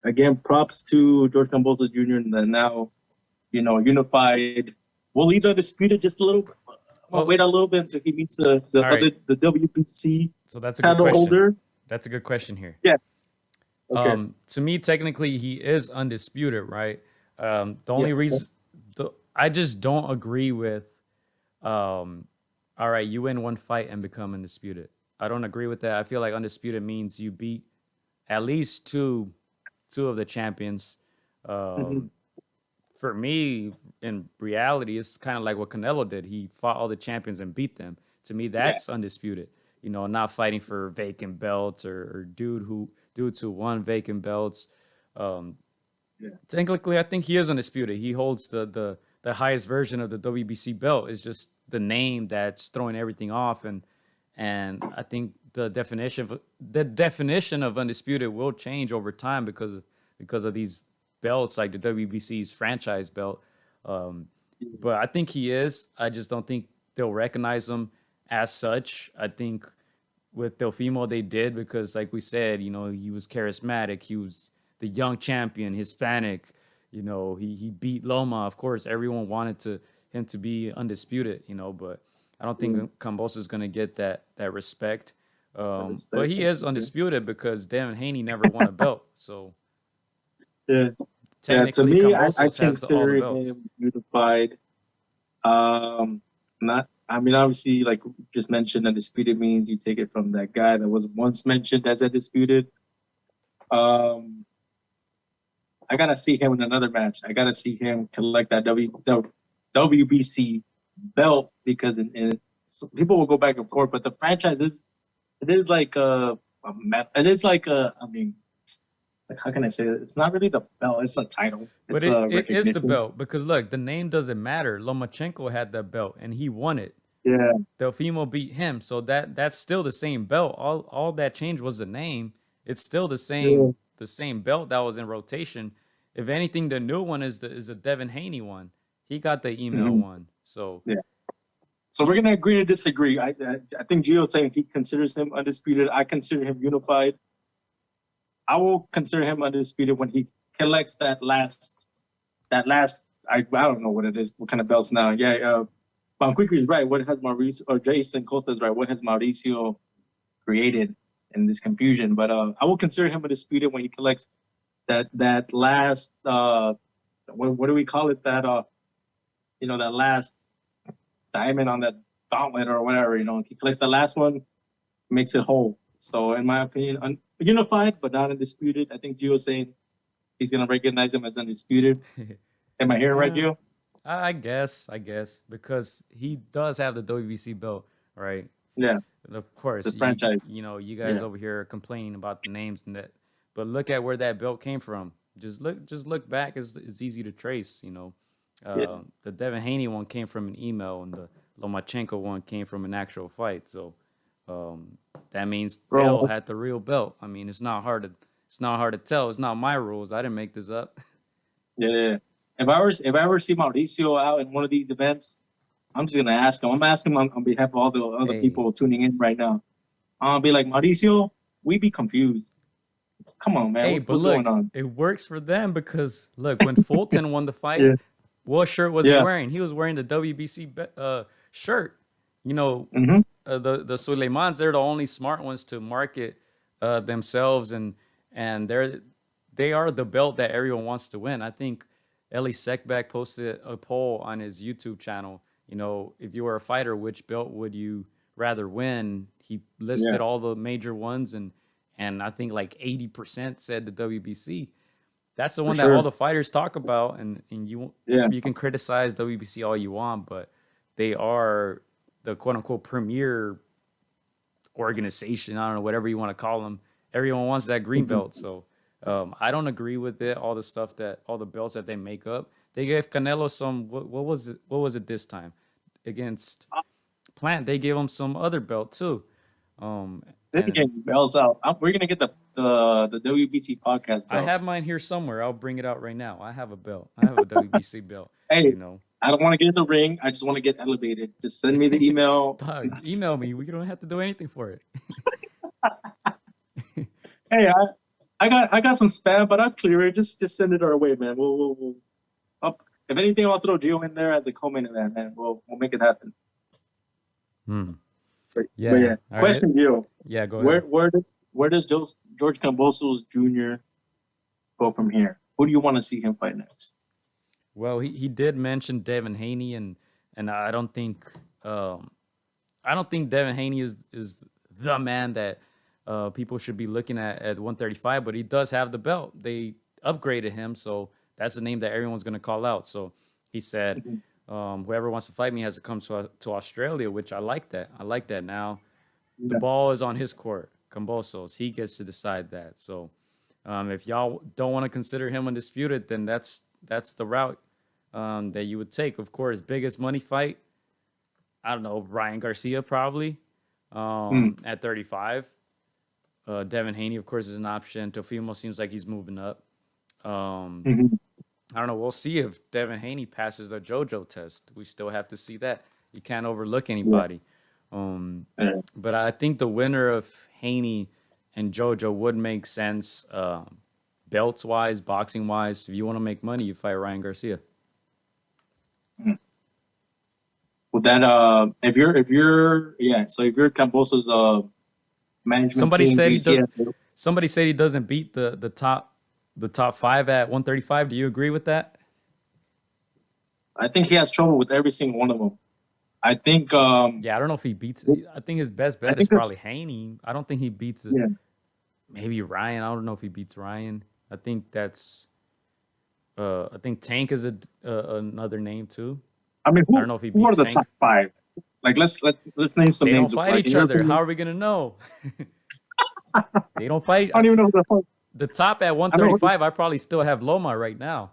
again, props to George Kambosos Jr. and then now, unified. Well, he's undisputed just a little bit. Well, wait a little bit until he meets the WBC so that's a title good question. holder. That's a good question here. Yeah. Okay. To me, technically, he is undisputed, right? The only reason I just don't agree with, all right, you win one fight and become undisputed. I don't agree with that. I feel like undisputed means you beat at least two of the champions. For me, in reality, it's kind of like what Canelo did. He fought all the champions and beat them. To me, that's undisputed. Not fighting for vacant belts or dudes who won vacant belts. Technically, I think he is undisputed. He holds the highest version of the WBC belt. It's just the name that's throwing everything off, and I think the definition of undisputed will change over time because of these belts, like the WBC's franchise belt. But I think he is. I just don't think they'll recognize him as such. I think with Teofimo they did because, like we said, he was charismatic. He was the young champion, Hispanic. He beat Loma. Of course, everyone wanted him to be undisputed. But I don't think Kambosos is going to get that respect. But he is undisputed because Devin Haney never won a belt. So to me, I consider him unified. Obviously, like we just mentioned, undisputed means you take it from that guy that was once mentioned as undisputed. I gotta see him in another match. I gotta see him collect that WBC belt because people will go back and forth, but the franchise is like how can I say it? It's not really the belt; it's a title. But it is the belt because look, the name doesn't matter. Lomachenko had that belt and he won it. Yeah, Teofimo beat him, so that's still the same belt. All that changed was the name. It's still the same belt that was in rotation. If anything, the new one is the Devin Haney one. He got the email one. So So we're gonna agree to disagree. I think Gio's saying he considers him undisputed. I consider him unified. I will consider him undisputed when he collects that last. I don't know what it is. What kind of belts now? Yeah. Bonquique is right. What has Mauricio or Jason Costa is right? What has Mauricio created in this confusion? But I will consider him undisputed when he collects that last. What do we call it? That that last diamond on that gauntlet or whatever. He collects the last one, makes it whole. So in my opinion, unified but not undisputed. I think Gio's saying he's gonna recognize him as undisputed. Am I hearing right, Gio? I guess because he does have the WBC belt, right? Yeah. And of course, the franchise. You guys over here complaining about the names and that, but look at where that belt came from. Just look back. It's easy to trace. The Devin Haney one came from an email, and the Lomachenko one came from an actual fight. So that means Dale had the real belt. I mean, it's not hard to tell. It's not my rules. I didn't make this up. Yeah. If I ever see Mauricio out in one of these events, I'm just gonna ask him. I'm asking him on behalf of all the other people tuning in right now. I'll be like, Mauricio, we be confused. Come on, man. What's going on? It works for them because look, when Fulton won the fight, what shirt was he wearing? He was wearing the WBC shirt. The Suleimans, they're the only smart ones to market themselves, and they are the belt that everyone wants to win. I think Eli Sekbak posted a poll on his YouTube channel. If you were a fighter, which belt would you rather win? He listed all the major ones, and I think like 80% said the WBC. That's the one that all the fighters talk about, and you can criticize WBC all you want, but they are the quote unquote premier organization. I don't know, whatever you want to call them. Everyone wants that green belt, so. I don't agree with it. All the belts that they make up. They gave Canelo some. What was it? What was it this time? Against Plant, they gave him some other belt too. They're getting belts out. We're gonna get the WBC podcast belt. I have mine here somewhere. I'll bring it out right now. I have a belt. I have a WBC belt. Hey, I don't want to get in the ring. I just want to get elevated. Just send me the email. Email me. We don't have to do anything for it. Hey, I got some spam, but I'll clear it. Just send it our way, man. We'll if anything, I'll throw Gio in there as a co-main event, man. We'll make it happen. But yeah. Question, right. Gio. Yeah, go ahead. Where does George Kambosos Jr. go from here? Who do you want to see him fight next? Well, he did mention Devin Haney, and I don't think Devin Haney is the man that people should be looking at 135, but he does have the belt. They upgraded him, so that's the name that everyone's going to call out. So he said, whoever wants to fight me has to come to Australia, which I like that. I like that. Now, the ball is on his court, Kambosos. He gets to decide that. So if y'all don't want to consider him undisputed, then that's the route that you would take. Of course, biggest money fight, I don't know, Ryan Garcia probably at 35. Devin Haney, of course, is an option. Teofimo seems like he's moving up. I don't know. We'll see if Devin Haney passes the JoJo test. We still have to see that. You can't overlook anybody. But I think the winner of Haney and JoJo would make sense belts-wise, boxing-wise. If you want to make money, you fight Ryan Garcia. Would that if you're Kambosos' management team, somebody said he doesn't beat the top 5 at 135. Do you agree with that? I think he has trouble with every single one of them. I think I don't know if he beats. I think his best bet is probably Haney. I don't think he beats maybe Ryan. I don't know if he beats Ryan. I think that's I think Tank is another name too. I mean, I don't know if he beats who are the Tank. top 5? Like let's name some they names. They don't fight each other. How are we gonna know? They don't fight. I don't even know who the fuck. The top at 135, I probably still have Loma right now.